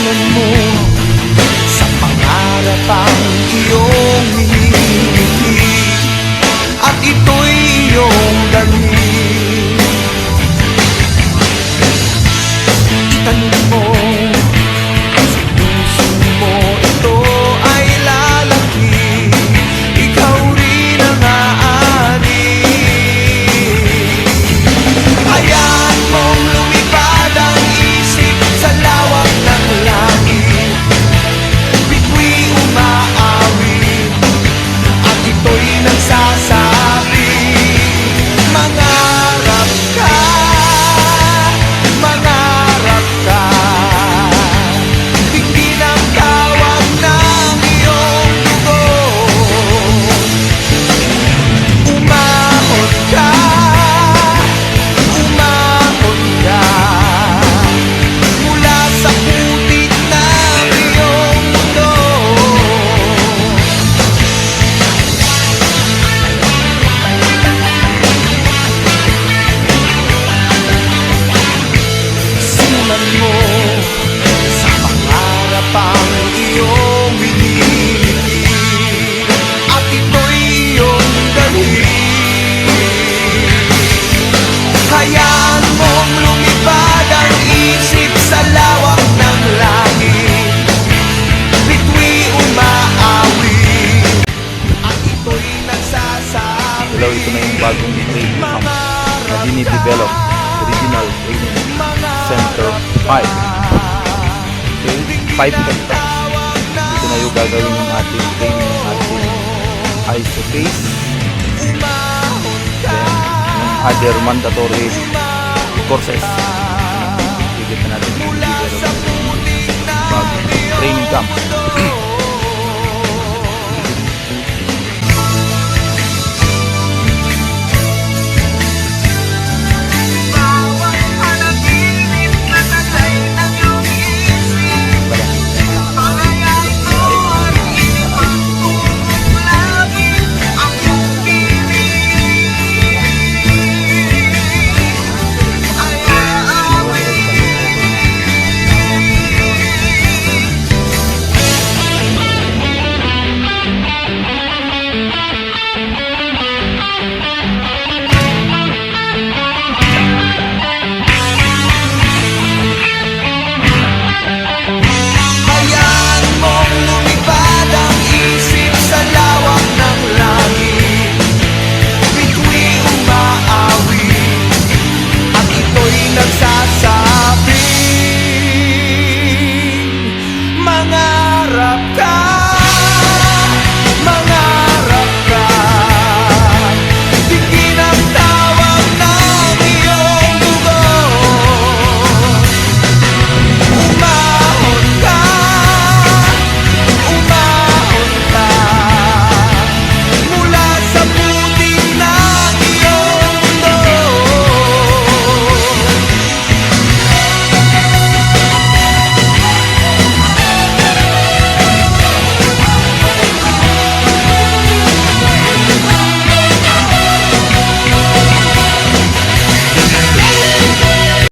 Simulan mo sa pangarap ang iyong hinihiling, at ito'y iyong dalhin. Itanong mo sa puso mo, ito ay lalaki, ikaw rin ang aani. Hayaan mong lumipad ang isip sa lawak ng langit, bituin umaawit, at ito'y nagsasabi, mangarap ka, mangarap ka. Tingin ang tawag ng iyong dugo, umahon ka, umahon ka, mula sa putik ng iyong mundo. Simulan mo sa pangarap ang iyong hinihiling, at ito'y iyong dalhin. Hayaan mong lumipad ang isip sa lawak ng langit, bituin umaawit, at ito'y nagsasabi, Hello, ito na yung bagong training camp na dinidevelop, Regional Training Center 5. Okay, 5 hectares. Dito na yung gagawin ng ating training, ng ating ISO-case, then yung other mandatory courses. Higit na natin yung develop bagong training camp.